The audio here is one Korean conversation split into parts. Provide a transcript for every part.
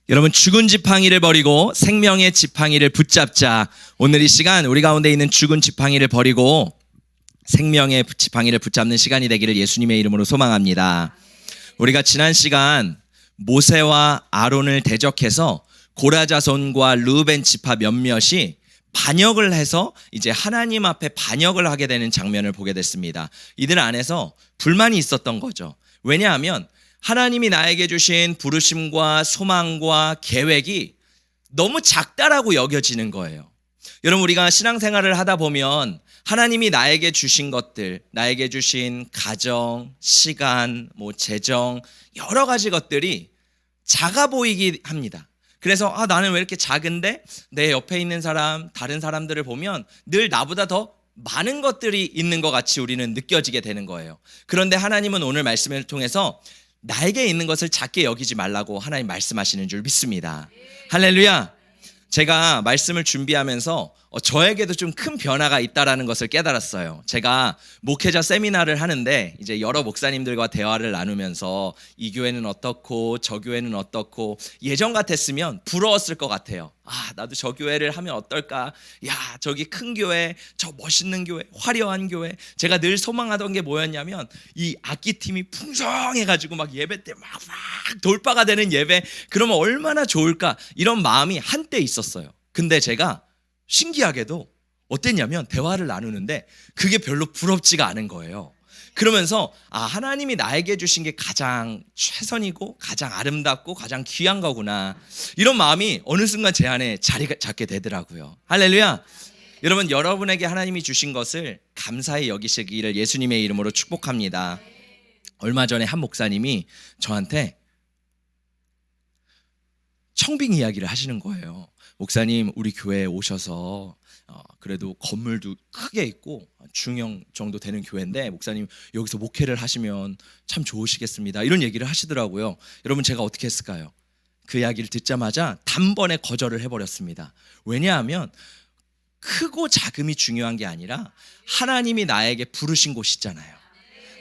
여러분, 죽은 지팡이를 버리고 생명의 지팡이를 붙잡자. 오늘 이 시간 우리 가운데 있는 죽은 지팡이를 버리고 생명의 지팡이를 붙잡는 시간이 되기를 예수님의 이름으로 소망합니다. 우리가 지난 시간 모세와 아론을 대적해서 고라 자손과 르우벤 지파 몇몇이 반역을 해서 이제 하나님 앞에 반역을 하게 되는 장면을 보게 됐습니다. 이들 안에서 불만이 있었던 거죠. 왜냐하면 하나님이 나에게 주신 부르심과 소망과 계획이 너무 작다라고 여겨지는 거예요. 여러분, 우리가 신앙생활을 하다 보면 하나님이 나에게 주신 것들, 나에게 주신 가정, 시간, 재정, 여러 가지 것들이 작아 보이기 합니다. 그래서 나는 왜 이렇게 작은데 내 옆에 있는 사람, 다른 사람들을 보면 늘 나보다 더 많은 것들이 있는 것 같이 우리는 느껴지게 되는 거예요. 그런데 하나님은 오늘 말씀을 통해서 나에게 있는 것을 작게 여기지 말라고 하나님 말씀하시는 줄 믿습니다. 할렐루야. 제가 말씀을 준비하면서 저에게도 좀 큰 변화가 있다라는 것을 깨달았어요. 제가 목회자 세미나를 하는데 이제 여러 목사님들과 대화를 나누면서 이 교회는 어떻고 저 교회는 어떻고, 예전 같았으면 부러웠을 것 같아요. 나도 저 교회를 하면 어떨까? 야, 저기 큰 교회, 저 멋있는 교회, 화려한 교회. 제가 늘 소망하던 게 뭐였냐면 이 악기팀이 풍성해가지고 막 예배 때 막 돌파가 되는 예배, 그러면 얼마나 좋을까? 이런 마음이 한때 있었어요. 근데 제가 신기하게도 어땠냐면 대화를 나누는데 그게 별로 부럽지가 않은 거예요. 그러면서 하나님이 나에게 주신 게 가장 최선이고 가장 아름답고 가장 귀한 거구나, 이런 마음이 어느 순간 제 안에 자리 잡게 되더라고요. 할렐루야. 여러분, 여러분에게 하나님이 주신 것을 감사히 여기시기를 예수님의 이름으로 축복합니다. 얼마 전에 한 목사님이 저한테 청빙 이야기를 하시는 거예요. 목사님, 우리 교회에 오셔서 그래도 건물도 크게 있고 중형 정도 되는 교회인데 목사님 여기서 목회를 하시면 참 좋으시겠습니다, 이런 얘기를 하시더라고요. 여러분, 제가 어떻게 했을까요? 그 이야기를 듣자마자 단번에 거절을 해버렸습니다. 왜냐하면 크고 작음이 중요한 게 아니라 하나님이 나에게 부르신 곳이 있잖아요.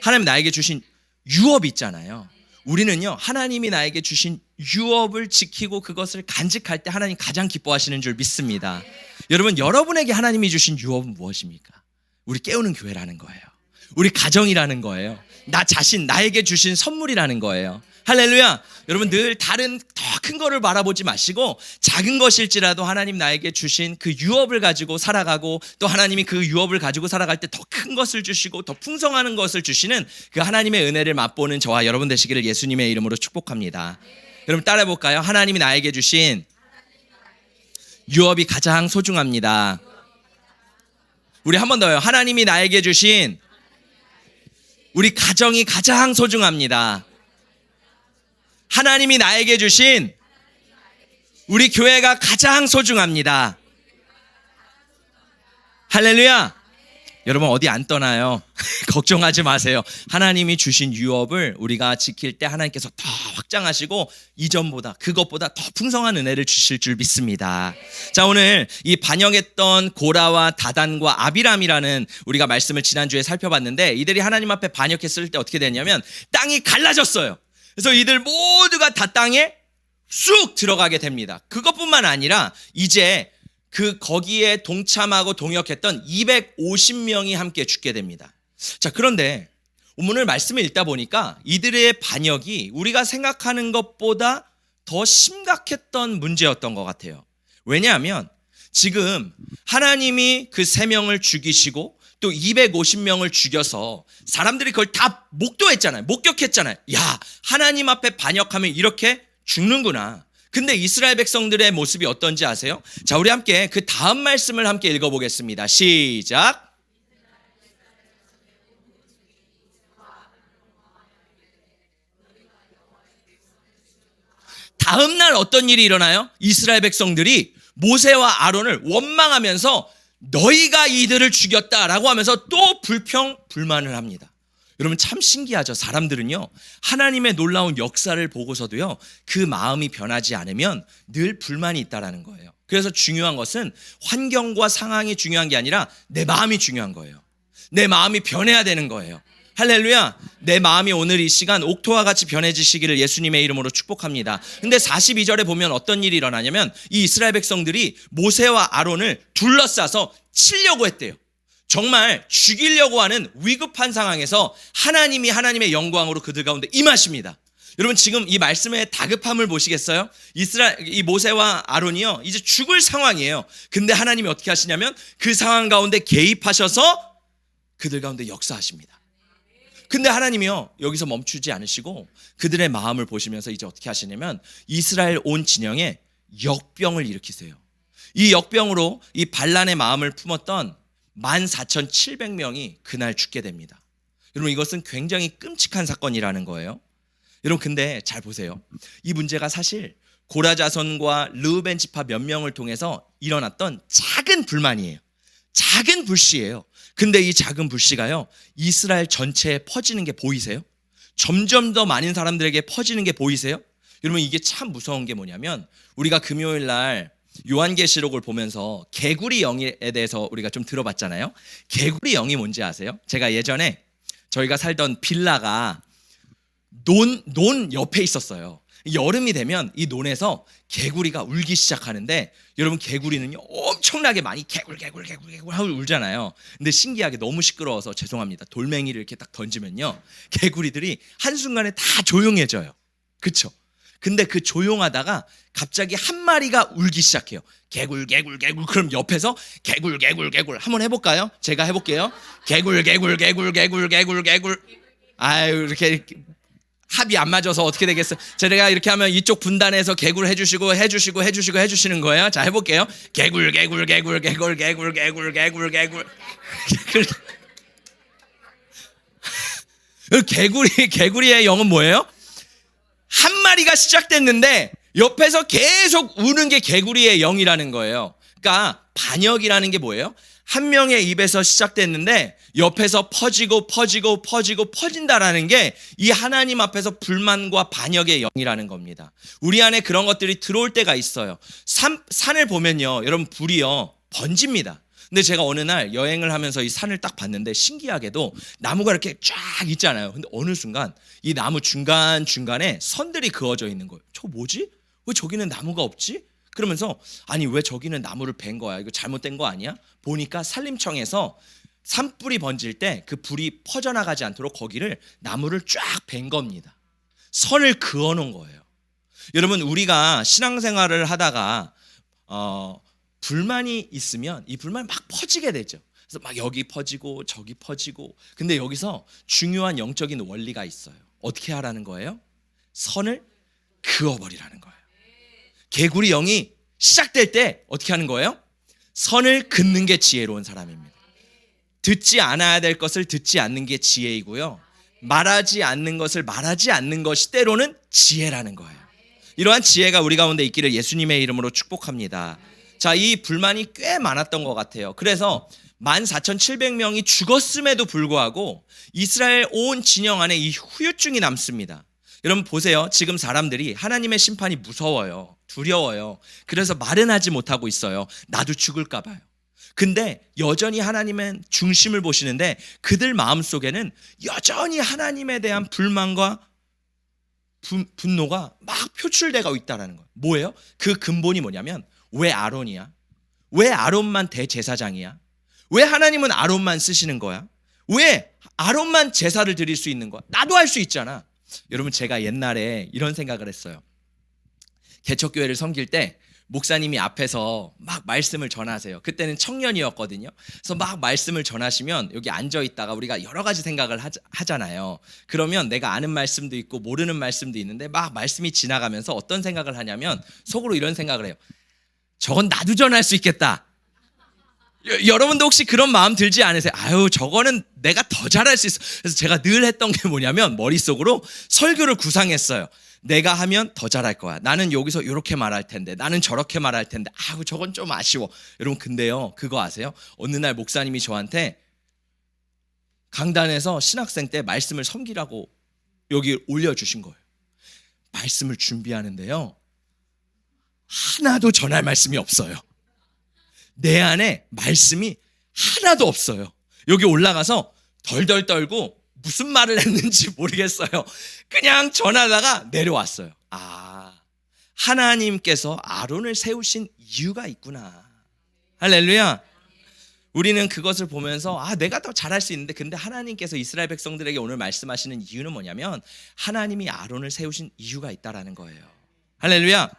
하나님 나에게 주신 유업이 있잖아요. 우리는요, 하나님이 나에게 주신 유업을 지키고 그것을 간직할 때 하나님 가장 기뻐하시는 줄 믿습니다. 여러분, 여러분에게 하나님이 주신 유업은 무엇입니까? 우리 깨우는 교회라는 거예요. 우리 가정이라는 거예요. 나 자신, 나에게 주신 선물이라는 거예요. 할렐루야. 여러분, 늘 다른 더 큰 거를 바라보지 마시고 작은 것일지라도 하나님 나에게 주신 그 유업을 가지고 살아가고, 또 하나님이 그 유업을 가지고 살아갈 때 더 큰 것을 주시고 더 풍성한 것을 주시는 그 하나님의 은혜를 맛보는 저와 여러분 되시기를 예수님의 이름으로 축복합니다. 여러분, 따라해 볼까요? 하나님이 나에게 주신 유업이 가장 소중합니다. 우리 한 번 더요. 하나님이 나에게 주신 우리 가정이 가장 소중합니다. 하나님이 나에게 주신 우리 교회가 가장 소중합니다. 할렐루야. 여러분, 어디 안 떠나요. 걱정하지 마세요. 하나님이 주신 유업을 우리가 지킬 때 하나님께서 더 확장하시고 이전보다, 그것보다 더 풍성한 은혜를 주실 줄 믿습니다. 자, 오늘 이 반역했던 고라와 다단과 아비람이라는 우리가 말씀을 지난주에 살펴봤는데, 이들이 하나님 앞에 반역했을 때 어떻게 됐냐면 땅이 갈라졌어요. 그래서 이들 모두가 다 땅에 쑥 들어가게 됩니다. 그것뿐만 아니라 이제 거기에 동참하고 동역했던 250명이 함께 죽게 됩니다. 자, 그런데 오늘 말씀을 읽다 보니까 이들의 반역이 우리가 생각하는 것보다 더 심각했던 문제였던 것 같아요. 왜냐하면 지금 하나님이 그 3명을 죽이시고 또 250명을 죽여서 사람들이 그걸 다 목격했잖아요. 야, 하나님 앞에 반역하면 이렇게 죽는구나. 근데 이스라엘 백성들의 모습이 어떤지 아세요? 자, 우리 함께 그 다음 말씀을 함께 읽어보겠습니다. 시작. 다음 날 어떤 일이 일어나요? 이스라엘 백성들이 모세와 아론을 원망하면서 너희가 이들을 죽였다라고 하면서 또 불평불만을 합니다. 여러분, 참 신기하죠. 사람들은요, 하나님의 놀라운 역사를 보고서도요, 그 마음이 변하지 않으면 늘 불만이 있다라는 거예요. 그래서 중요한 것은 환경과 상황이 중요한 게 아니라 내 마음이 중요한 거예요. 내 마음이 변해야 되는 거예요. 할렐루야. 내 마음이 오늘 이 시간 옥토와 같이 변해지시기를 예수님의 이름으로 축복합니다. 근데 42절에 보면 어떤 일이 일어나냐면 이 이스라엘 백성들이 모세와 아론을 둘러싸서 치려고 했대요. 정말 죽이려고 하는 위급한 상황에서 하나님이 하나님의 영광으로 그들 가운데 임하십니다. 여러분 지금 이 말씀의 다급함을 보시겠어요? 이 모세와 아론이요 이제 죽을 상황이에요. 근데 하나님이 어떻게 하시냐면 그 상황 가운데 개입하셔서 그들 가운데 역사하십니다. 근데 하나님이요 여기서 멈추지 않으시고 그들의 마음을 보시면서 이제 어떻게 하시냐면 이스라엘 온 진영에 역병을 일으키세요. 이 역병으로 이 반란의 마음을 품었던 14,700명이 그날 죽게 됩니다. 여러분 이것은 굉장히 끔찍한 사건이라는 거예요. 여러분 근데 잘 보세요. 이 문제가 사실 고라 자손과 르우벤 지파 몇 명을 통해서 일어났던 작은 불만이에요. 작은 불씨예요. 근데 이 작은 불씨가요 이스라엘 전체에 퍼지는 게 보이세요? 점점 더 많은 사람들에게 퍼지는 게 보이세요? 여러분 이게 참 무서운 게 뭐냐면 우리가 금요일 날 요한계시록을 보면서 개구리 영에 대해서 우리가 좀 들어봤잖아요. 개구리 영이 뭔지 아세요? 제가 예전에 저희가 살던 빌라가 논 옆에 있었어요. 여름이 되면 이 논에서 개구리가 울기 시작하는데 여러분 개구리는요 엄청나게 많이 개굴 하고 울잖아요. 근데 신기하게 너무 시끄러워서 죄송합니다. 돌멩이를 이렇게 딱 던지면요 개구리들이 한순간에 다 조용해져요. 그쵸? 근데 그 조용하다가 갑자기 한 마리가 울기 시작해요. 개굴 그럼 옆에서 개굴 한번 해볼까요? 제가 해볼게요. 개굴 아유 이렇게 합이 안 맞아서 어떻게 되겠어요? 제가 이렇게 하면 이쪽 분단에서 개굴 해주시는 거예요. 자 해볼게요. 개굴 개구리의 영은 뭐예요? 한 마리가 시작됐는데 옆에서 계속 우는 게 개구리의 영이라는 거예요. 그러니까 반역이라는 게 뭐예요? 한 명의 입에서 시작됐는데 옆에서 퍼진다라는 게 이 하나님 앞에서 불만과 반역의 영이라는 겁니다. 우리 안에 그런 것들이 들어올 때가 있어요. 산을 보면요 여러분 불이요 번집니다. 근데 제가 어느 날 여행을 하면서 이 산을 딱 봤는데 신기하게도 나무가 이렇게 쫙 있잖아요. 근데 어느 순간 이 나무 중간중간에 선들이 그어져 있는 거예요. 저 뭐지? 왜 저기는 나무가 없지? 그러면서 아니 왜 저기는 나무를 벤 거야? 이거 잘못된 거 아니야? 보니까 산림청에서 산불이 번질 때 그 불이 퍼져나가지 않도록 거기를 나무를 쫙 벤 겁니다. 선을 그어 놓은 거예요. 여러분 우리가 신앙생활을 하다가 불만이 있으면 이 불만이 막 퍼지게 되죠. 그래서 막 여기 퍼지고 저기 퍼지고. 근데 여기서 중요한 영적인 원리가 있어요. 어떻게 하라는 거예요? 선을 그어버리라는 거예요. 개구리 영이 시작될 때 어떻게 하는 거예요? 선을 긋는 게 지혜로운 사람입니다. 듣지 않아야 될 것을 듣지 않는 게 지혜이고요. 말하지 않는 것을 말하지 않는 것이 때로는 지혜라는 거예요. 이러한 지혜가 우리 가운데 있기를 예수님의 이름으로 축복합니다. 자, 이 불만이 꽤 많았던 것 같아요. 그래서 14,700명이 죽었음에도 불구하고 이스라엘 온 진영 안에 이 후유증이 남습니다. 여러분 보세요. 지금 사람들이 하나님의 심판이 무서워요. 두려워요. 그래서 말은 하지 못하고 있어요. 나도 죽을까 봐요. 근데 여전히 하나님은 중심을 보시는데 그들 마음속에는 여전히 하나님에 대한 불만과 분노가 막 표출되고 있다는 거예요. 뭐예요? 그 근본이 뭐냐면 왜 아론이야? 왜 아론만 대제사장이야? 왜 하나님은 아론만 쓰시는 거야? 왜 아론만 제사를 드릴 수 있는 거야? 나도 할 수 있잖아. 여러분 제가 옛날에 이런 생각을 했어요. 개척교회를 섬길 때 목사님이 앞에서 막 말씀을 전하세요. 그때는 청년이었거든요. 그래서 막 말씀을 전하시면 여기 앉아있다가 우리가 여러 가지 생각을 하잖아요. 그러면 내가 아는 말씀도 있고 모르는 말씀도 있는데 막 말씀이 지나가면서 어떤 생각을 하냐면 속으로 이런 생각을 해요. 저건 나도 전할 수 있겠다. 여러분도 혹시 그런 마음 들지 않으세요? 아유 저거는 내가 더 잘할 수 있어. 그래서 제가 늘 했던 게 뭐냐면 머릿속으로 설교를 구상했어요. 내가 하면 더 잘할 거야. 나는 여기서 이렇게 말할 텐데 나는 저렇게 말할 텐데 아우 저건 좀 아쉬워. 여러분 근데요 그거 아세요? 어느 날 목사님이 저한테 강단에서 신학생 때 말씀을 섬기라고 여기 올려주신 거예요. 말씀을 준비하는데요 하나도 전할 말씀이 없어요. 내 안에 말씀이 하나도 없어요. 여기 올라가서 덜덜 떨고 무슨 말을 했는지 모르겠어요. 그냥 전하다가 내려왔어요. 하나님께서 아론을 세우신 이유가 있구나. 할렐루야. 우리는 그것을 보면서 내가 더 잘할 수 있는데, 근데 하나님께서 이스라엘 백성들에게 오늘 말씀하시는 이유는 뭐냐면 하나님이 아론을 세우신 이유가 있다라는 거예요. 할렐루야.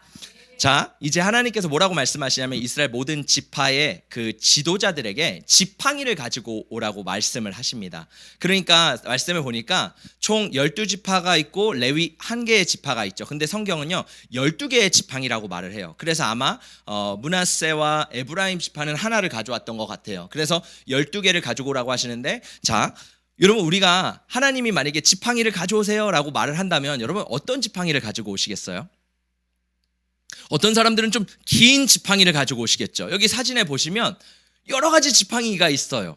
자, 이제 하나님께서 뭐라고 말씀하시냐면 이스라엘 모든 지파의 그 지도자들에게 지팡이를 가지고 오라고 말씀을 하십니다. 그러니까 말씀을 보니까 총 12지파가 있고 레위 1개의 지파가 있죠. 근데 성경은요 12개의 지팡이라고 말을 해요. 그래서 아마 므낫세와 에브라임 지파는 하나를 가져왔던 것 같아요. 그래서 12개를 가지고 오라고 하시는데, 자, 여러분, 우리가 하나님이 만약에 지팡이를 가져오세요 라고 말을 한다면 여러분 어떤 지팡이를 가지고 오시겠어요? 어떤 사람들은 좀 긴 지팡이를 가지고 오시겠죠. 여기 사진에 보시면 여러 가지 지팡이가 있어요.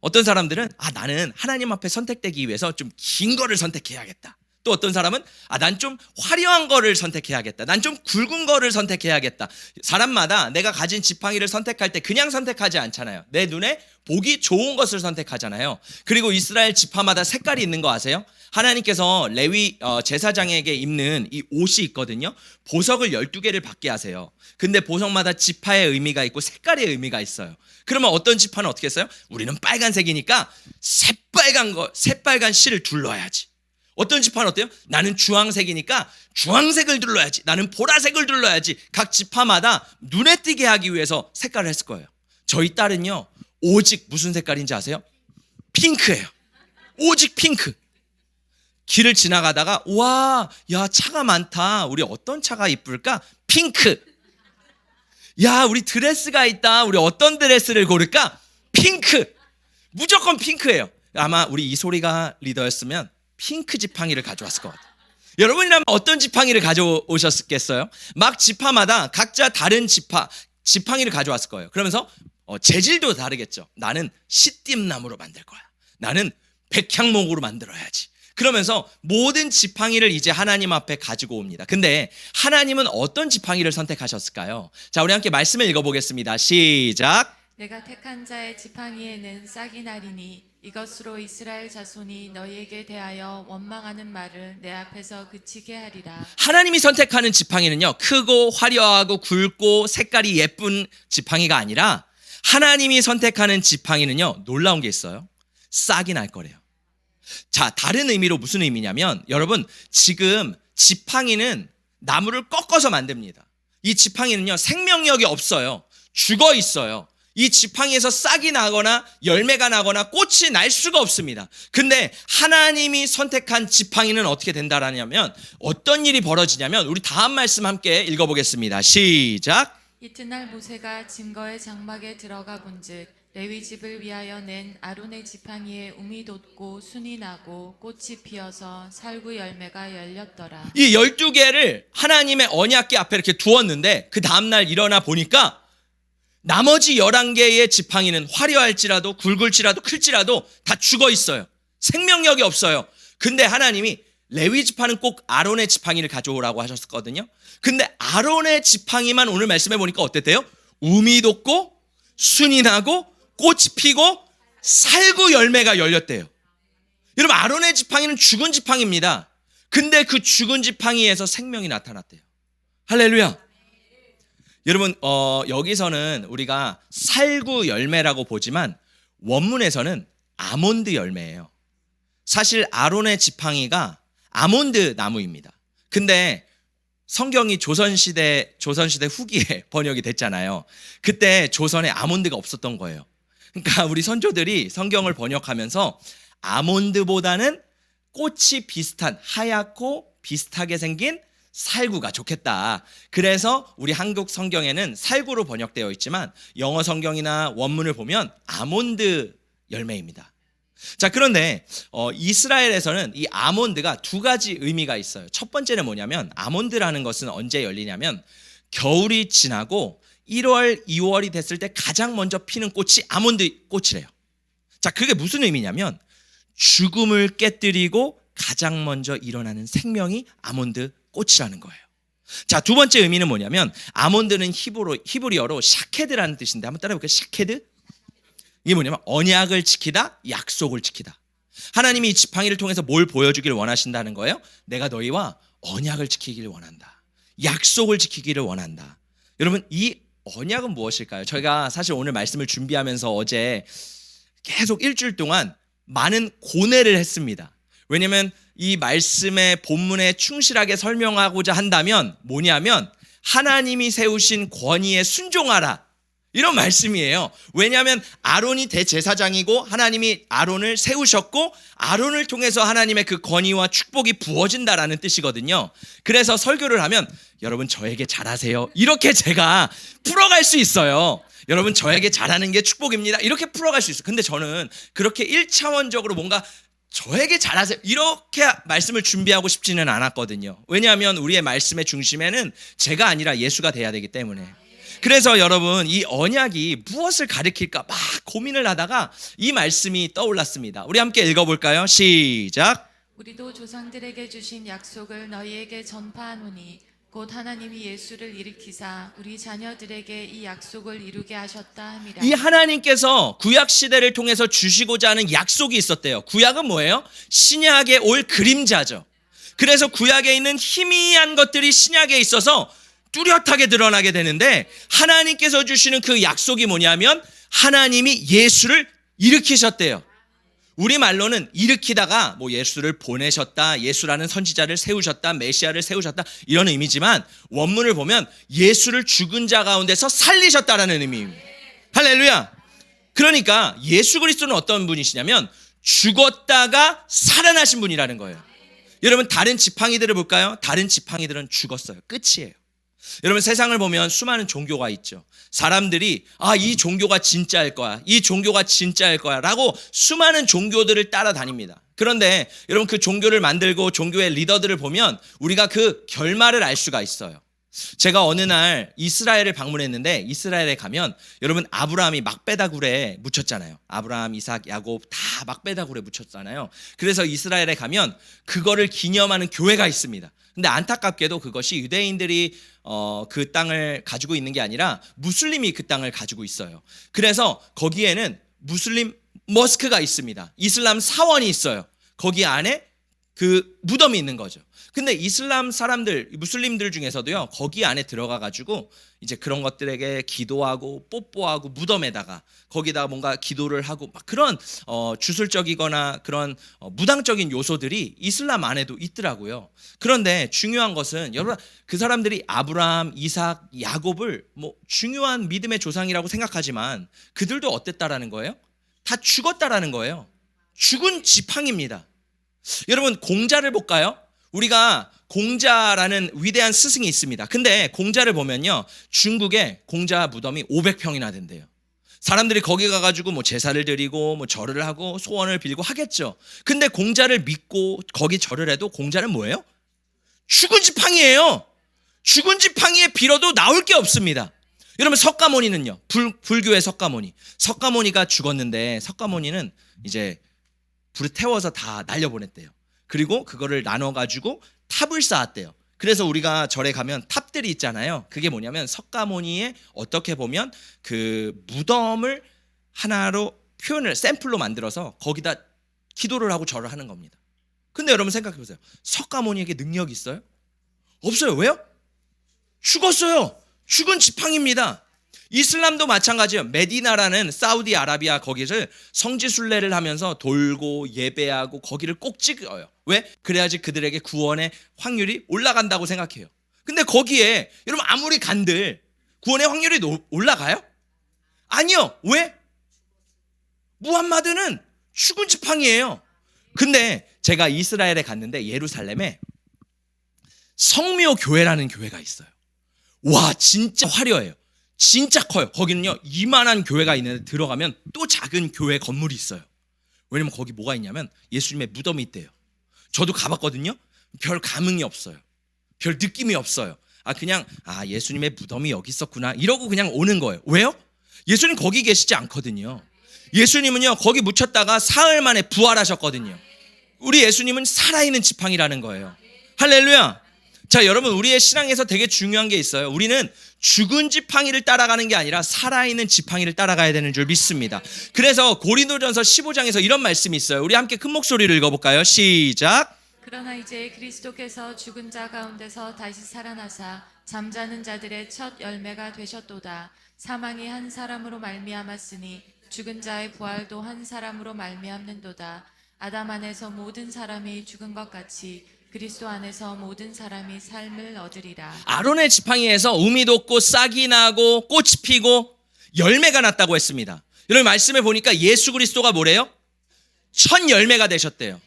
어떤 사람들은 나는 하나님 앞에 선택되기 위해서 좀 긴 거를 선택해야겠다. 또 어떤 사람은 난 좀 화려한 거를 선택해야겠다. 난 좀 굵은 거를 선택해야겠다. 사람마다 내가 가진 지팡이를 선택할 때 그냥 선택하지 않잖아요. 내 눈에 보기 좋은 것을 선택하잖아요. 그리고 이스라엘 지파마다 색깔이 있는 거 아세요? 하나님께서 레위 제사장에게 입는 이 옷이 있거든요. 보석을 12개를 받게 하세요. 근데 보석마다 지파의 의미가 있고 색깔의 의미가 있어요. 그러면 어떤 지파는 어떻게 했어요? 우리는 빨간색이니까 새빨간 실을 둘러야지. 어떤 지파는 어때요? 나는 주황색이니까 주황색을 둘러야지. 나는 보라색을 둘러야지. 각 지파마다 눈에 띄게 하기 위해서 색깔을 했을 거예요. 저희 딸은요 오직 무슨 색깔인지 아세요? 핑크예요. 오직 핑크. 길을 지나가다가 와, 야, 차가 많다. 우리 어떤 차가 이쁠까? 핑크. 야, 우리 드레스가 있다. 우리 어떤 드레스를 고를까? 핑크. 무조건 핑크예요. 아마 우리 이소리가 리더였으면 핑크 지팡이를 가져왔을 것 같아요. 여러분이라면 어떤 지팡이를 가져오셨겠어요? 막 지파마다 각자 다른 지팡이를 가져왔을 거예요. 그러면서 재질도 다르겠죠. 나는 시띠나무로 만들 거야. 나는 백향목으로 만들어야지. 그러면서 모든 지팡이를 이제 하나님 앞에 가지고 옵니다. 근데 하나님은 어떤 지팡이를 선택하셨을까요? 자, 우리 함께 말씀을 읽어보겠습니다. 시작. 내가 택한 자의 지팡이에는 싹이 나리니 이것으로 이스라엘 자손이 너희에게 대하여 원망하는 말을 내 앞에서 그치게 하리라. 하나님이 선택하는 지팡이는요, 크고 화려하고 굵고 색깔이 예쁜 지팡이가 아니라 하나님이 선택하는 지팡이는요, 놀라운 게 있어요. 싹이 날 거래요. 자, 다른 의미로 무슨 의미냐면, 여러분, 지금 지팡이는 나무를 꺾어서 만듭니다. 이 지팡이는요, 생명력이 없어요. 죽어 있어요. 이 지팡이에서 싹이 나거나 열매가 나거나 꽃이 날 수가 없습니다. 근데 하나님이 선택한 지팡이는 어떻게 된다라냐면, 어떤 일이 벌어지냐면, 우리 다음 말씀 함께 읽어보겠습니다. 시작. 이튿날 모세가 증거의 장막에 들어가 본즉 레위 집을 위하여 낸 아론의 지팡이에 움이 돋고 순이 나고 꽃이 피어서 살구 열매가 열렸더라. 이 12개를 하나님의 언약궤 앞에 이렇게 두었는데, 그 다음날 일어나 보니까 나머지 11개의 지팡이는 화려할지라도 굵을지라도 클지라도 다 죽어 있어요. 생명력이 없어요. 근데 하나님이 레위 지파는 꼭 아론의 지팡이를 가져오라고 하셨거든요. 근데 아론의 지팡이만 오늘 말씀해 보니까 어땠대요? 움이 돋고 순이 나고 꽃이 피고 살구 열매가 열렸대요. 여러분, 아론의 지팡이는 죽은 지팡이입니다. 근데 그 죽은 지팡이에서 생명이 나타났대요. 할렐루야. 여러분, 여기서는 우리가 살구 열매라고 보지만 원문에서는 아몬드 열매예요. 사실 아론의 지팡이가 아몬드 나무입니다. 근데 성경이 조선시대 후기에 번역이 됐잖아요. 그때 조선에 아몬드가 없었던 거예요. 그러니까 우리 선조들이 성경을 번역하면서 아몬드보다는 꽃이 비슷한 하얗고 비슷하게 생긴 살구가 좋겠다. 그래서 우리 한국 성경에는 살구로 번역되어 있지만 영어 성경이나 원문을 보면 아몬드 열매입니다. 자, 그런데 이스라엘에서는 이 아몬드가 두 가지 의미가 있어요. 첫 번째는 뭐냐면, 아몬드라는 것은 언제 열리냐면 겨울이 지나고 1월, 2월이 됐을 때 가장 먼저 피는 꽃이 아몬드 꽃이래요. 자, 그게 무슨 의미냐면 죽음을 깨뜨리고 가장 먼저 일어나는 생명이 아몬드 꽃이라는 거예요. 자, 두 번째 의미는 뭐냐면, 아몬드는 히브리어로 샤케드라는 뜻인데 한번 따라해볼까요? 샤케드? 이게 뭐냐면 언약을 지키다, 약속을 지키다. 하나님이 이 지팡이를 통해서 뭘 보여주길 원하신다는 거예요? 내가 너희와 언약을 지키기를 원한다. 약속을 지키기를 원한다. 여러분, 이 언약은 무엇일까요? 저희가 사실 오늘 말씀을 준비하면서 어제 계속 일주일 동안 많은 고뇌를 했습니다. 왜냐하면 이 말씀의 본문에 충실하게 설명하고자 한다면 뭐냐면 하나님이 세우신 권위에 순종하라, 이런 말씀이에요. 왜냐하면 아론이 대제사장이고 하나님이 아론을 세우셨고 아론을 통해서 하나님의 그 권위와 축복이 부어진다라는 뜻이거든요. 그래서 설교를 하면 여러분 저에게 잘하세요, 이렇게 제가 풀어갈 수 있어요. 여러분 저에게 잘하는 게 축복입니다, 이렇게 풀어갈 수 있어요. 근데 저는 그렇게 1차원적으로 뭔가 저에게 잘하세요 이렇게 말씀을 준비하고 싶지는 않았거든요. 왜냐하면 우리의 말씀의 중심에는 제가 아니라 예수가 돼야 되기 때문에. 그래서 여러분 이 언약이 무엇을 가리킬까 막 고민을 하다가 이 말씀이 떠올랐습니다. 우리 함께 읽어볼까요? 시작. 우리도 조상들에게 주신 약속을 너희에게 전파하노니 곧 하나님이 예수를 일으키사 우리 자녀들에게 이 약속을 이루게 하셨다 함이라. 이 하나님께서 구약 시대를 통해서 주시고자 하는 약속이 있었대요. 구약은 뭐예요? 신약에 올 그림자죠. 그래서 구약에 있는 희미한 것들이 신약에 있어서 뚜렷하게 드러나게 되는데 하나님께서 주시는 그 약속이 뭐냐면 하나님이 예수를 일으키셨대요. 우리말로는 일으키다가 뭐 예수를 보내셨다, 예수라는 선지자를 세우셨다, 메시아를 세우셨다 이런 의미지만 원문을 보면 예수를 죽은 자 가운데서 살리셨다라는 의미입니다. 할렐루야. 그러니까 예수 그리스도는 어떤 분이시냐면 죽었다가 살아나신 분이라는 거예요. 여러분 다른 지팡이들을 볼까요? 다른 지팡이들은 죽었어요. 끝이에요. 여러분 세상을 보면 수많은 종교가 있죠. 사람들이 이 종교가 진짜일 거야, 이 종교가 진짜일 거야 라고 수많은 종교들을 따라다닙니다. 그런데 여러분 그 종교를 만들고 종교의 리더들을 보면 우리가 그 결말을 알 수가 있어요. 제가 어느 날 이스라엘을 방문했는데 이스라엘에 가면 여러분 아브라함이 막베다굴에 묻혔잖아요. 아브라함, 이삭, 야곱 다 막베다굴에 묻혔잖아요. 그래서 이스라엘에 가면 그거를 기념하는 교회가 있습니다. 근데 안타깝게도 그것이 유대인들이 그 땅을 가지고 있는 게 아니라 무슬림이 그 땅을 가지고 있어요. 그래서 거기에는 무슬림 머스크가 있습니다. 이슬람 사원이 있어요. 거기 안에 그 무덤이 있는 거죠. 근데 이슬람 사람들, 무슬림들 중에서도요, 거기 안에 들어가 가지고 이제 그런 것들에게 기도하고 뽀뽀하고 무덤에다가 거기다가 뭔가 기도를 하고 막 그런 주술적이거나 그런 무당적인 요소들이 이슬람 안에도 있더라고요. 그런데 중요한 것은 여러분 그 사람들이 아브라함, 이삭, 야곱을 뭐 중요한 믿음의 조상이라고 생각하지만 그들도 어땠다라는 거예요? 다 죽었다라는 거예요. 죽은 지팡이입니다. 여러분 공자를 볼까요? 우리가 공자라는 위대한 스승이 있습니다. 근데 공자를 보면요, 중국에 공자 무덤이 500평이나 된대요. 사람들이 거기 가가지고 뭐 제사를 드리고 뭐 절을 하고 소원을 빌고 하겠죠. 근데 공자를 믿고 거기 절을 해도 공자는 뭐예요? 죽은 지팡이에요. 죽은 지팡이에 빌어도 나올 게 없습니다. 여러분 석가모니는요, 불교의 석가모니가 죽었는데 석가모니는 이제 불에 태워서 다 날려보냈대요. 그리고 그거를 나눠가지고 탑을 쌓았대요. 그래서 우리가 절에 가면 탑들이 있잖아요. 그게 뭐냐면 석가모니의 어떻게 보면 그 무덤을 하나로 표현을 샘플로 만들어서 거기다 기도를 하고 절을 하는 겁니다. 근데 여러분 생각해 보세요. 석가모니에게 능력이 있어요? 없어요. 왜요? 죽었어요. 죽은 지팡이입니다. 이슬람도 마찬가지예요. 메디나라는 사우디아라비아 거기를 성지순례를 하면서 돌고 예배하고 거기를 꼭 찍어요. 왜? 그래야지 그들에게 구원의 확률이 올라간다고 생각해요. 근데 거기에 여러분 아무리 간들 구원의 확률이 올라가요? 아니요. 왜? 무함마드는 죽은 지팡이에요. 근데 제가 이스라엘에 갔는데 예루살렘에 성묘 교회라는 교회가 있어요. 와 진짜 화려해요. 진짜 커요. 거기는요 이만한 교회가 있는데 들어가면 또 작은 교회 건물이 있어요. 왜냐면 거기 뭐가 있냐면 예수님의 무덤이 있대요. 저도 가봤거든요. 별 감흥이 없어요. 별 느낌이 없어요. 그냥 예수님의 무덤이 여기 있었구나 이러고 그냥 오는 거예요. 왜요? 예수님 거기 계시지 않거든요. 예수님은요 거기 묻혔다가 사흘 만에 부활하셨거든요. 우리 예수님은 살아있는 지팡이라는 거예요. 할렐루야. 자, 여러분, 우리의 신앙에서 되게 중요한 게 있어요. 우리는 죽은 지팡이를 따라가는 게 아니라 살아있는 지팡이를 따라가야 되는 줄 믿습니다. 그래서 고린도전서 15장에서 이런 말씀이 있어요. 우리 함께 큰 목소리로 읽어볼까요? 시작. 그러나 이제 그리스도께서 죽은 자 가운데서 다시 살아나사 잠자는 자들의 첫 열매가 되셨도다. 사망이 한 사람으로 말미암았으니 죽은 자의 부활도 한 사람으로 말미암는도다. 아담 안에서 모든 사람이 죽은 것 같이 그리스도 안에서 모든 사람이 삶을 얻으리라. 아론의 지팡이에서 우미 돋고 싹이 나고 꽃이 피고 열매가 났다고 했습니다. 여러분, 말씀에 보니까 예수 그리스도가 뭐래요? 첫 열매가 되셨대요.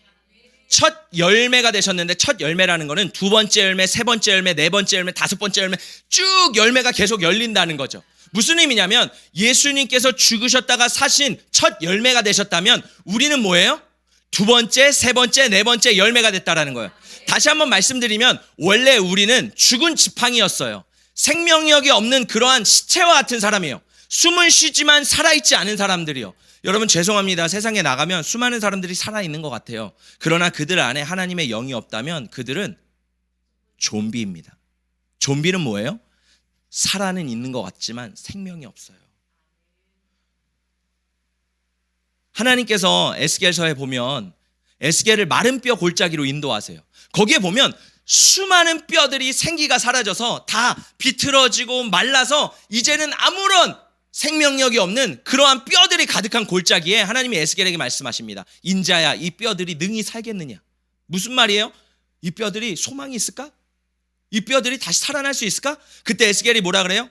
첫 열매가 되셨는데, 첫 열매라는 거는 두 번째 열매, 세 번째 열매, 네 번째 열매, 다섯 번째 열매, 쭉 열매가 계속 열린다는 거죠. 무슨 의미냐면 예수님께서 죽으셨다가 사신 첫 열매가 되셨다면 우리는 뭐예요? 두 번째, 세 번째, 네 번째 열매가 됐다라는 거예요. 다시 한번 말씀드리면 원래 우리는 죽은 지팡이였어요. 생명력이 없는 그러한 시체와 같은 사람이에요. 숨은 쉬지만 살아있지 않은 사람들이요. 여러분, 죄송합니다. 세상에 나가면 수많은 사람들이 살아있는 것 같아요. 그러나 그들 안에 하나님의 영이 없다면 그들은 좀비입니다. 좀비는 뭐예요? 살아는 있는 것 같지만 생명이 없어요. 하나님께서 에스겔서에 보면 에스겔을 마른 뼈 골짜기로 인도하세요. 거기에 보면 수많은 뼈들이 생기가 사라져서 다 비틀어지고 말라서 이제는 아무런 생명력이 없는 그러한 뼈들이 가득한 골짜기에 하나님이 에스겔에게 말씀하십니다. 인자야, 이 뼈들이 능히 살겠느냐? 무슨 말이에요? 이 뼈들이 소망이 있을까? 이 뼈들이 다시 살아날 수 있을까? 그때 에스겔이 뭐라 그래요?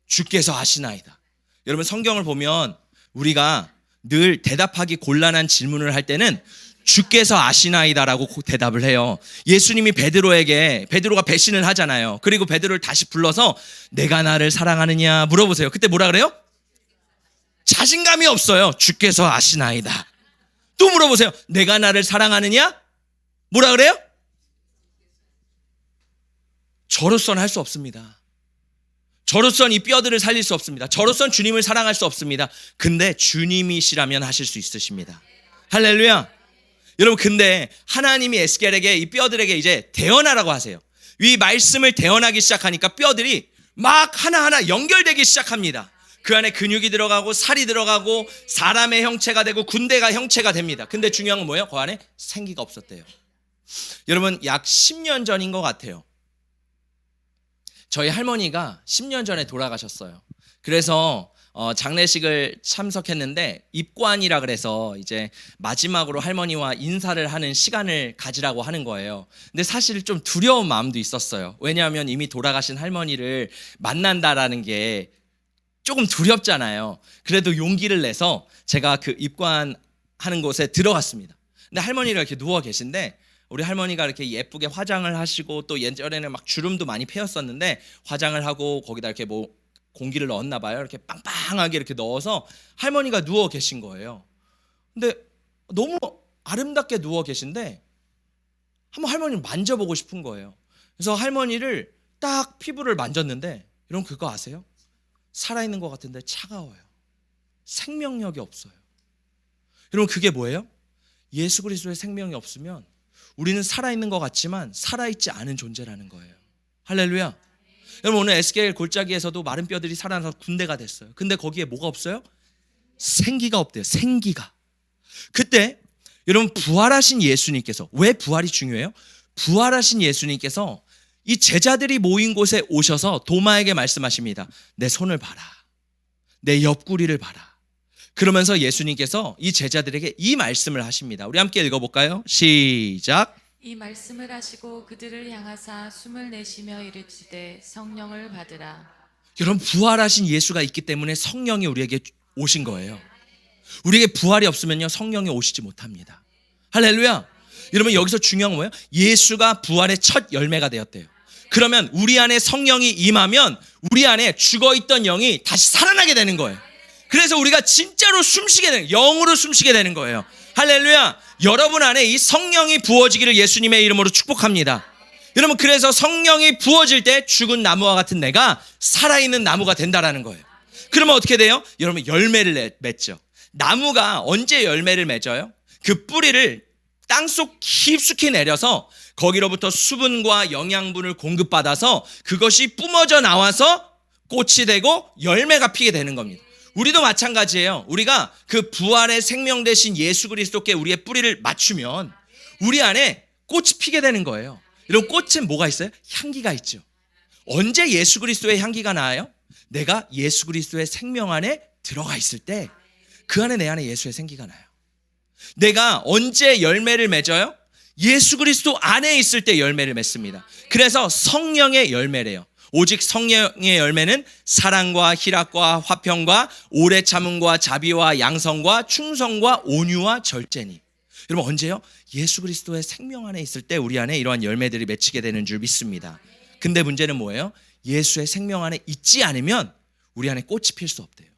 주께서 아시나이다. 여러분, 성경을 보면 우리가 늘 대답하기 곤란한 질문을 할 때는 주께서 아시나이다라고 대답을 해요. 예수님이 베드로가 배신을 하잖아요. 그리고 베드로를 다시 불러서 내가 나를 사랑하느냐 물어보세요. 그때 뭐라 그래요? 자신감이 없어요. 주께서 아시나이다. 또 물어보세요. 내가 나를 사랑하느냐? 뭐라 그래요? 저로서는 할 수 없습니다. 저로서는 이 뼈들을 살릴 수 없습니다. 저로서는 주님을 사랑할 수 없습니다. 근데 주님이시라면 하실 수 있으십니다. 할렐루야. 여러분, 근데 하나님이 에스겔에게 이 뼈들에게 이제 대언하라고 하세요. 이 말씀을 대언하기 시작하니까 뼈들이 막 하나하나 연결되기 시작합니다. 그 안에 근육이 들어가고 살이 들어가고 사람의 형체가 되고 군대가 형체가 됩니다. 근데 중요한 건 뭐예요? 그 안에 생기가 없었대요. 여러분, 약 10년 전인 것 같아요. 저희 할머니가 10년 전에 돌아가셨어요. 그래서 장례식을 참석했는데 입관이라 그래서 이제 마지막으로 할머니와 인사를 하는 시간을 가지라고 하는 거예요. 근데 사실 좀 두려운 마음도 있었어요. 왜냐하면 이미 돌아가신 할머니를 만난다라는 게 조금 두렵잖아요. 그래도 용기를 내서 제가 그 입관하는 곳에 들어갔습니다. 근데 할머니가 이렇게 누워 계신데 우리 할머니가 이렇게 예쁘게 화장을 하시고 또 예전에는 막 주름도 많이 패였었는데 화장을 하고 거기다 이렇게 뭐 공기를 넣었나 봐요. 이렇게 빵빵하게 이렇게 넣어서 할머니가 누워 계신 거예요. 근데 너무 아름답게 누워 계신데 한번 할머니를 만져보고 싶은 거예요. 그래서 할머니를 딱 피부를 만졌는데 여러분, 그거 아세요? 살아있는 것 같은데 차가워요. 생명력이 없어요. 여러분, 그게 뭐예요? 예수 그리스도의 생명이 없으면 우리는 살아있는 것 같지만 살아있지 않은 존재라는 거예요. 할렐루야. 여러분, 오늘 에스겔 골짜기에서도 마른 뼈들이 살아나서 군대가 됐어요. 근데 거기에 뭐가 없어요? 생기가 없대요. 생기가. 그때 여러분, 부활하신 예수님께서, 왜 부활이 중요해요? 부활하신 예수님께서 이 제자들이 모인 곳에 오셔서 도마에게 말씀하십니다. 내 손을 봐라. 내 옆구리를 봐라. 그러면서 예수님께서 이 제자들에게 이 말씀을 하십니다. 우리 함께 읽어볼까요? 시작. 이 말씀을 하시고 그들을 향하사 숨을 내쉬며 이르시되 성령을 받으라. 여러분, 부활하신 예수가 있기 때문에 성령이 우리에게 오신 거예요. 우리에게 부활이 없으면요, 성령이 오시지 못합니다. 할렐루야. 여러분, 여기서 중요한 건 뭐예요? 예수가 부활의 첫 열매가 되었대요. 그러면 우리 안에 성령이 임하면 우리 안에 죽어있던 영이 다시 살아나게 되는 거예요. 그래서 우리가 진짜로 숨쉬게 되는, 영으로 숨쉬게 되는 거예요. 할렐루야. 여러분 안에 이 성령이 부어지기를 예수님의 이름으로 축복합니다. 여러분, 그래서 성령이 부어질 때 죽은 나무와 같은 내가 살아있는 나무가 된다라는 거예요. 그러면 어떻게 돼요? 여러분, 열매를 맺죠. 나무가 언제 열매를 맺어요? 그 뿌리를 땅속 깊숙이 내려서 거기로부터 수분과 영양분을 공급받아서 그것이 뿜어져 나와서 꽃이 되고 열매가 피게 되는 겁니다. 우리도 마찬가지예요. 우리가 그 부활의 생명 되신 예수 그리스도께 우리의 뿌리를 맞추면 우리 안에 꽃이 피게 되는 거예요. 이런 꽃은 뭐가 있어요? 향기가 있죠. 언제 예수 그리스도의 향기가 나요? 내가 예수 그리스도의 생명 안에 들어가 있을 때 그 안에 내 안에 예수의 생기가 나요. 내가 언제 열매를 맺어요? 예수 그리스도 안에 있을 때 열매를 맺습니다. 그래서 성령의 열매래요. 오직 성령의 열매는 사랑과 희락과 화평과 오래 참음과 자비와 양성과 충성과 온유와 절제니. 여러분 언제요? 예수 그리스도의 생명 안에 있을 때 우리 안에 이러한 열매들이 맺히게 되는 줄 믿습니다. 근데 문제는 뭐예요? 예수의 생명 안에 있지 않으면 우리 안에 꽃이 필 수 없대요.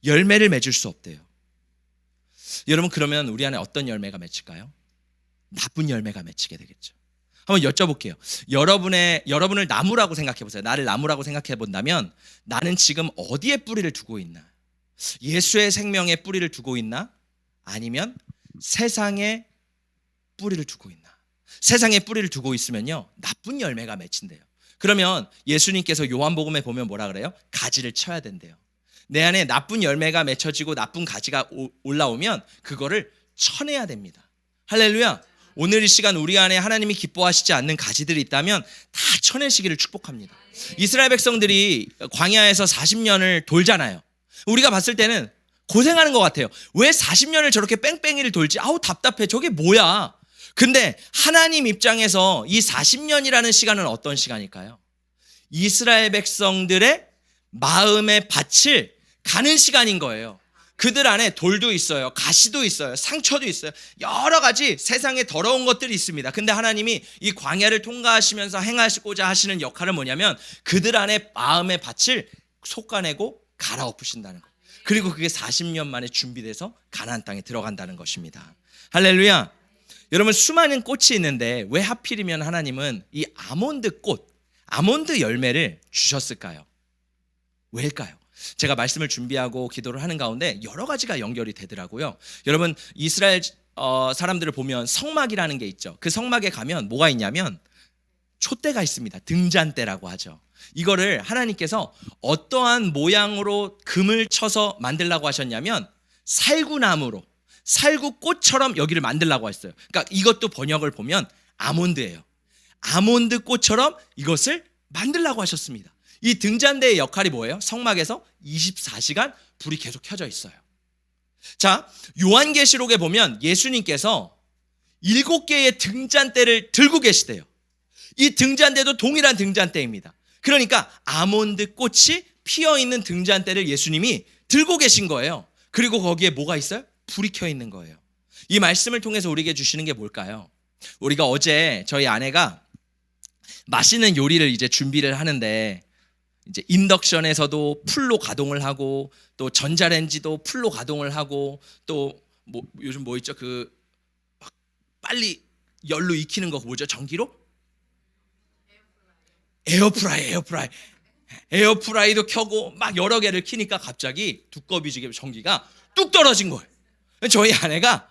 열매를 맺을 수 없대요. 여러분 그러면 우리 안에 어떤 열매가 맺힐까요? 나쁜 열매가 맺히게 되겠죠. 한번 여쭤볼게요. 여러분을 나무라고 생각해 보세요. 나를 나무라고 생각해 본다면 나는 지금 어디에 뿌리를 두고 있나? 예수의 생명에 뿌리를 두고 있나? 아니면 세상에 뿌리를 두고 있나? 세상에 뿌리를 두고 있으면요 나쁜 열매가 맺힌대요. 그러면 예수님께서 요한복음에 보면 뭐라 그래요? 가지를 쳐야 된대요. 내 안에 나쁜 열매가 맺혀지고 나쁜 가지가 올라오면 그거를 쳐내야 됩니다. 할렐루야. 오늘 이 시간 우리 안에 하나님이 기뻐하시지 않는 가지들이 있다면 다 쳐내시기를 축복합니다. 이스라엘 백성들이 광야에서 40년을 돌잖아요. 우리가 봤을 때는 고생하는 것 같아요. 왜 40년을 저렇게 뺑뺑이를 돌지? 아우 답답해. 저게 뭐야? 근데 하나님 입장에서 이 40년이라는 시간은 어떤 시간일까요? 이스라엘 백성들의 마음의 밭을 가는 시간인 거예요. 그들 안에 돌도 있어요. 가시도 있어요. 상처도 있어요. 여러 가지 세상에 더러운 것들이 있습니다. 근데 하나님이 이 광야를 통과하시면서 행하시고자 하시는 역할은 뭐냐면 그들 안에 마음의 밭을 솎아내고 갈아엎으신다는 거예요. 그리고 그게 40년 만에 준비돼서 가나안 땅에 들어간다는 것입니다. 할렐루야. 여러분 수많은 꽃이 있는데 왜 하필이면 하나님은 이 아몬드 꽃, 아몬드 열매를 주셨을까요? 왜일까요? 제가 말씀을 준비하고 기도를 하는 가운데 여러 가지가 연결이 되더라고요. 여러분 이스라엘 사람들을 보면 성막이라는 게 있죠. 그 성막에 가면 뭐가 있냐면 촛대가 있습니다. 등잔대라고 하죠. 이거를 하나님께서 어떠한 모양으로 금을 쳐서 만들라고 하셨냐면 살구나무로 살구꽃처럼 여기를 만들라고 했어요. 그러니까 이것도 번역을 보면 아몬드예요. 아몬드 꽃처럼 이것을 만들라고 하셨습니다. 이 등잔대의 역할이 뭐예요? 성막에서 24시간 불이 계속 켜져 있어요. 자, 요한계시록에 보면 예수님께서 7개의 등잔대를 들고 계시대요. 이 등잔대도 동일한 등잔대입니다. 그러니까 아몬드 꽃이 피어있는 등잔대를 예수님이 들고 계신 거예요. 그리고 거기에 뭐가 있어요? 불이 켜 있는 거예요. 이 말씀을 통해서 우리에게 주시는 게 뭘까요? 우리가 어제 저희 아내가 맛있는 요리를 이제 준비를 하는데 이제 인덕션에서도 풀로 가동을 하고 또 전자레인지도 풀로 가동을 하고 또 뭐 요즘 뭐 있죠? 그 막 빨리 열로 익히는 거 뭐죠? 전기로? 에어프라이도 켜고 막 여러 개를 키니까 갑자기 두꺼비 지게 전기가 뚝 떨어진 거예요. 저희 아내가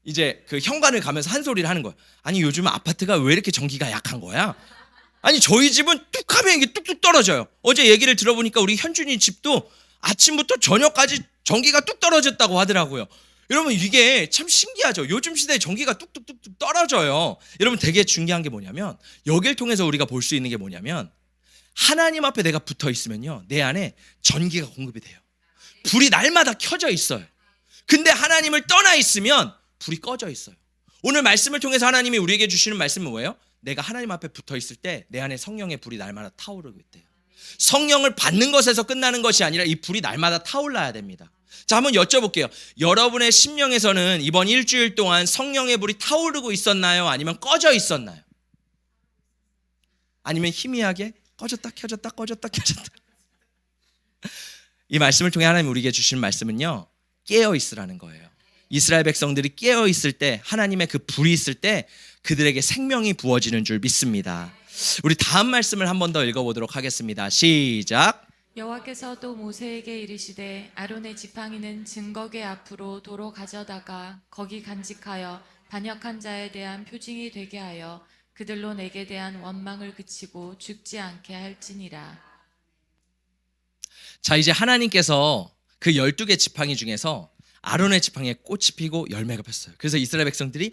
이제 그 현관을 가면서 한 소리를 하는 거예요. 아니 요즘 아파트가 왜 이렇게 전기가 약한 거야? 아니 저희 집은 뚝하면 이게 뚝뚝 떨어져요. 어제 얘기를 들어보니까 우리 현준이 집도 아침부터 저녁까지 전기가 뚝 떨어졌다고 하더라고요. 여러분 이게 참 신기하죠. 요즘 시대에 전기가 뚝뚝뚝뚝 떨어져요. 여러분 되게 중요한 게 뭐냐면 여기를 통해서 우리가 볼 수 있는 게 뭐냐면 하나님 앞에 내가 붙어 있으면요 내 안에 전기가 공급이 돼요. 불이 날마다 켜져 있어요. 근데 하나님을 떠나 있으면 불이 꺼져 있어요. 오늘 말씀을 통해서 하나님이 우리에게 주시는 말씀은 뭐예요? 내가 하나님 앞에 붙어 있을 때 내 안에 성령의 불이 날마다 타오르고 있대요. 성령을 받는 것에서 끝나는 것이 아니라 이 불이 날마다 타올라야 됩니다. 자, 한번 여쭤볼게요. 여러분의 심령에서는 이번 일주일 동안 성령의 불이 타오르고 있었나요? 아니면 꺼져 있었나요? 아니면 희미하게 꺼졌다 켜졌다 꺼졌다 켜졌다. 이 말씀을 통해 하나님 우리에게 주시는 말씀은요 깨어 있으라는 거예요. 이스라엘 백성들이 깨어 있을 때 하나님의 그 불이 있을 때 그들에게 생명이 부어지는 줄 믿습니다. 우리 다음 말씀을 한 번 더 읽어보도록 하겠습니다. 시작. 여호와께서 또 모세에게 이르시되 아론의 지팡이는 증거궤 앞으로 도로 가져다가 거기 간직하여 반역한 자에 대한 표징이 되게 하여 그들로 내게 대한 원망을 그치고 죽지 않게 할지니라. 자, 이제 하나님께서 그 12개 지팡이 중에서 아론의 지팡이에 꽃이 피고 열매가 폈어요. 그래서 이스라엘 백성들이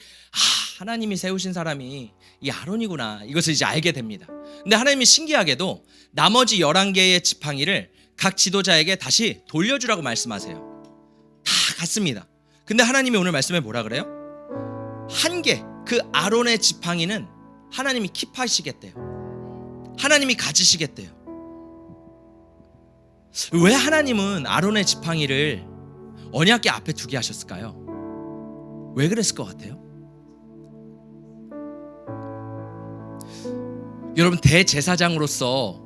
하나님이 세우신 사람이 이 아론이구나, 이것을 이제 알게 됩니다. 근데 하나님이 신기하게도 나머지 11개의 지팡이를 각 지도자에게 다시 돌려주라고 말씀하세요. 다 같습니다. 근데 하나님이 오늘 말씀에 뭐라 그래요? 한 개, 그 아론의 지팡이는 하나님이 킵하시겠대요. 하나님이 가지시겠대요. 왜 하나님은 아론의 지팡이를 언약궤 앞에 두게 하셨을까요? 왜 그랬을 것 같아요? 여러분, 대제사장으로서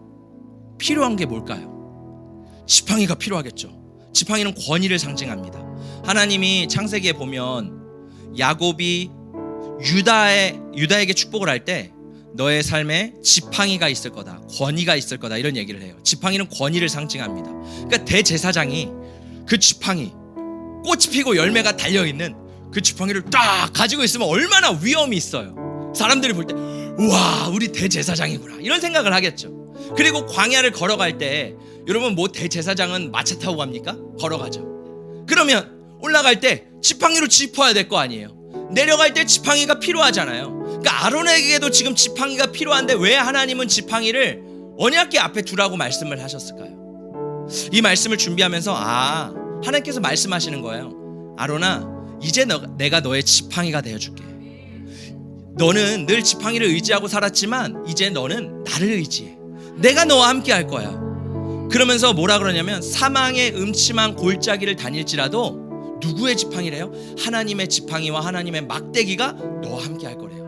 필요한 게 뭘까요? 지팡이가 필요하겠죠. 지팡이는 권위를 상징합니다. 하나님이 창세기에 보면 야곱이 유다에게 축복을 할 때 너의 삶에 지팡이가 있을 거다, 권위가 있을 거다, 이런 얘기를 해요. 지팡이는 권위를 상징합니다. 그러니까 대제사장이 그 지팡이, 꽃이 피고 열매가 달려있는 그 지팡이를 딱 가지고 있으면 얼마나 위험이 있어요. 사람들이 볼 때 우와, 우리 대제사장이구나, 이런 생각을 하겠죠. 그리고 광야를 걸어갈 때 여러분, 뭐 대제사장은 마차 타고 갑니까? 걸어가죠. 그러면 올라갈 때 지팡이로 짚어야 될 거 아니에요. 내려갈 때 지팡이가 필요하잖아요. 그러니까 아론에게도 지금 지팡이가 필요한데 왜 하나님은 지팡이를 언약궤 앞에 두라고 말씀을 하셨을까요? 이 말씀을 준비하면서 하나님께서 말씀하시는 거예요. 아론아, 이제 내가 너의 지팡이가 되어줄게. 너는 늘 지팡이를 의지하고 살았지만 이제 너는 나를 의지해. 내가 너와 함께 할 거야. 그러면서 뭐라 그러냐면 사망의 음침한 골짜기를 다닐지라도 누구의 지팡이래요? 하나님의 지팡이와 하나님의 막대기가 너와 함께 할 거래요.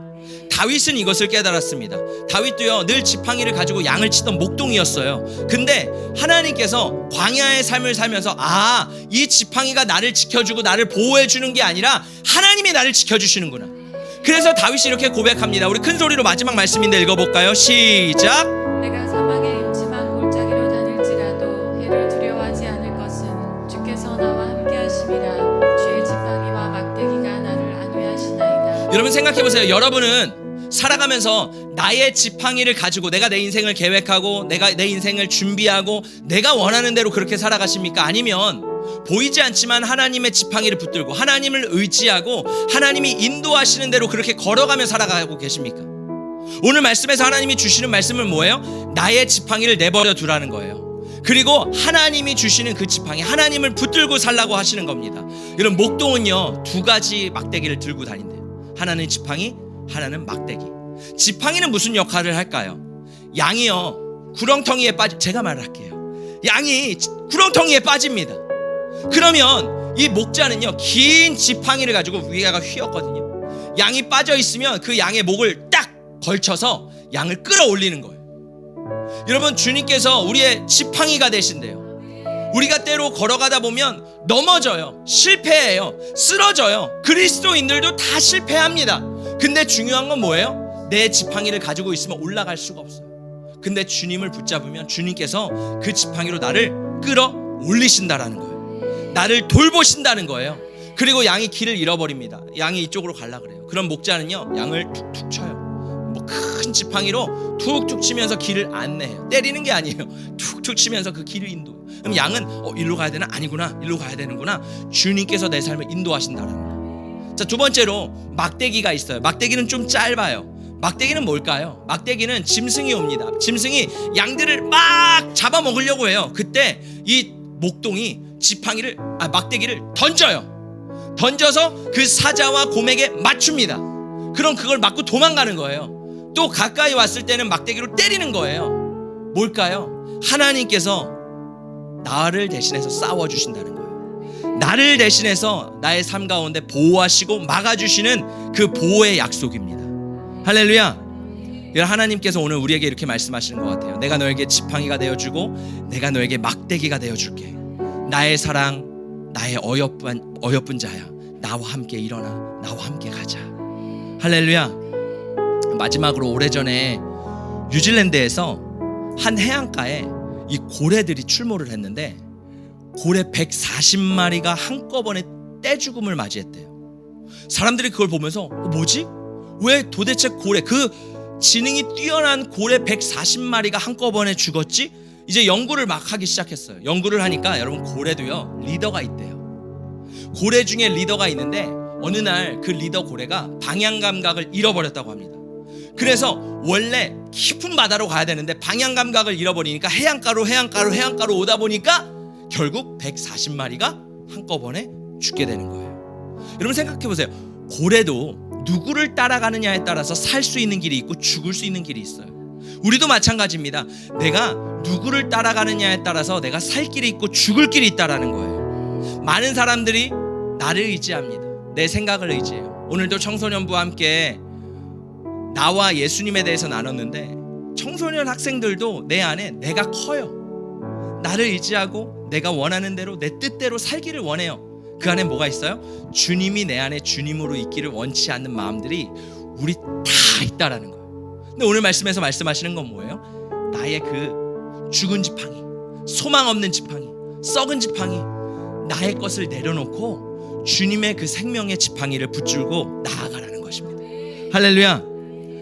다윗은 이것을 깨달았습니다. 다윗도요, 늘 지팡이를 가지고 양을 치던 목동이었어요. 근데 하나님께서 광야의 삶을 살면서 이 지팡이가 나를 지켜주고 나를 보호해주는 게 아니라 하나님이 나를 지켜주시는구나. 그래서 다윗이 이렇게 고백합니다. 우리 큰 소리로 마지막 말씀인데 읽어볼까요? 시작. 내가 사망의 임침한 골짜기로 다닐지라도 해를 두려워하지 않을 것은 주께서 나와 함께 하심이라. 주의 지팡이와 막대기가 나를 안위하시나이다. 여러분, 생각해보세요. 여러분은 살아가면서 나의 지팡이를 가지고 내가 내 인생을 계획하고 내가 내 인생을 준비하고 내가 원하는 대로 그렇게 살아가십니까? 아니면 보이지 않지만 하나님의 지팡이를 붙들고 하나님을 의지하고 하나님이 인도하시는 대로 그렇게 걸어가며 살아가고 계십니까? 오늘 말씀에서 하나님이 주시는 말씀은 뭐예요? 나의 지팡이를 내버려 두라는 거예요. 그리고 하나님이 주시는 그 지팡이, 하나님을 붙들고 살라고 하시는 겁니다. 이런 목동은요, 2가지 막대기를 들고 다닌대요. 하나는 지팡이, 하나는 막대기. 지팡이는 무슨 역할을 할까요? 양이요, 구렁텅이에 제가 말할게요. 양이 구렁텅이에 빠집니다. 그러면 이 목자는요, 긴 지팡이를 가지고 위에가 휘었거든요. 양이 빠져 있으면 그 양의 목을 딱 걸쳐서 양을 끌어올리는 거예요. 여러분, 주님께서 우리의 지팡이가 되신대요. 우리가 때로 걸어가다 보면 넘어져요, 실패해요, 쓰러져요. 그리스도인들도 다 실패합니다. 근데 중요한 건 뭐예요? 내 지팡이를 가지고 있으면 올라갈 수가 없어요. 근데 주님을 붙잡으면 주님께서 그 지팡이로 나를 끌어올리신다라는 거예요. 나를 돌보신다는 거예요. 그리고 양이 길을 잃어버립니다. 양이 이쪽으로 가려 그래요. 그럼 목자는요, 양을 툭툭 쳐요. 뭐 큰 지팡이로 툭툭 치면서 길을 안내해요. 때리는 게 아니에요. 툭툭 치면서 그 길을 인도해요. 그럼 양은 일로 가야 되나? 아니구나, 일로 가야 되는구나. 주님께서 내 삶을 인도하신다는 거예요. 자, 2번째로 막대기가 있어요. 막대기는 좀 짧아요. 막대기는 뭘까요? 막대기는 짐승이 옵니다. 짐승이 양들을 막 잡아먹으려고 해요. 그때 이 목동이 막대기를 던져요. 던져서 그 사자와 곰에게 맞춥니다. 그럼 그걸 맞고 도망가는 거예요. 또 가까이 왔을 때는 막대기로 때리는 거예요. 뭘까요? 하나님께서 나를 대신해서 싸워주신다는 거예요. 나를 대신해서 나의 삶 가운데 보호하시고 막아주시는 그 보호의 약속입니다. 할렐루야. 하나님께서 오늘 우리에게 이렇게 말씀하시는 것 같아요. 내가 너에게 지팡이가 되어주고 내가 너에게 막대기가 되어줄게. 나의 사랑, 나의 어여쁜 자야, 나와 함께 일어나, 나와 함께 가자. 할렐루야. 마지막으로 오래전에 뉴질랜드에서 한 해안가에 이 고래들이 출몰을 했는데 고래 140마리가 한꺼번에 떼죽음을 맞이했대요. 사람들이 그걸 보면서 뭐지? 왜 도대체 고래, 그 지능이 뛰어난 고래 140마리가 한꺼번에 죽었지? 이제 연구를 막 하기 시작했어요. 연구를 하니까 여러분, 고래도요 리더가 있대요. 고래 중에 리더가 있는데 어느 날 그 리더 고래가 방향 감각을 잃어버렸다고 합니다. 그래서 원래 깊은 바다로 가야 되는데 방향 감각을 잃어버리니까 해안가로 오다 보니까 결국 140마리가 한꺼번에 죽게 되는 거예요. 여러분 생각해 보세요. 고래도 누구를 따라가느냐에 따라서 살 수 있는 길이 있고 죽을 수 있는 길이 있어요. 우리도 마찬가지입니다. 내가 누구를 따라가느냐에 따라서 내가 살 길이 있고 죽을 길이 있다라는 거예요. 많은 사람들이 나를 의지합니다. 내 생각을 의지해요. 오늘도 청소년부와 함께 나와 예수님에 대해서 나눴는데 청소년 학생들도 내 안에 내가 커요. 나를 의지하고 내가 원하는 대로 내 뜻대로 살기를 원해요. 그 안에 뭐가 있어요? 주님이 내 안에 주님으로 있기를 원치 않는 마음들이 우리 다 있다라는 거예요. 근데 오늘 말씀에서 말씀하시는 건 뭐예요? 나의 그 죽은 지팡이, 소망 없는 지팡이, 썩은 지팡이, 나의 것을 내려놓고 주님의 그 생명의 지팡이를 붙들고 나아가라는 것입니다. 할렐루야.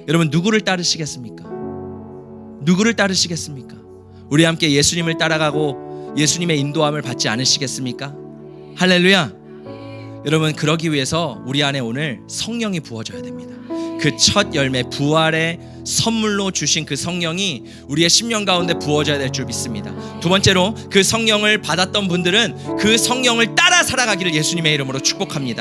여러분, 누구를 따르시겠습니까? 누구를 따르시겠습니까? 우리 함께 예수님을 따라가고 예수님의 인도함을 받지 않으시겠습니까? 할렐루야. 여러분, 그러기 위해서 우리 안에 오늘 성령이 부어져야 됩니다. 그 첫 열매, 부활의 선물로 주신 그 성령이 우리의 심령 가운데 부어져야 될 줄 믿습니다. 두 번째로, 그 성령을 받았던 분들은 그 성령을 따라 살아가기를 예수님의 이름으로 축복합니다.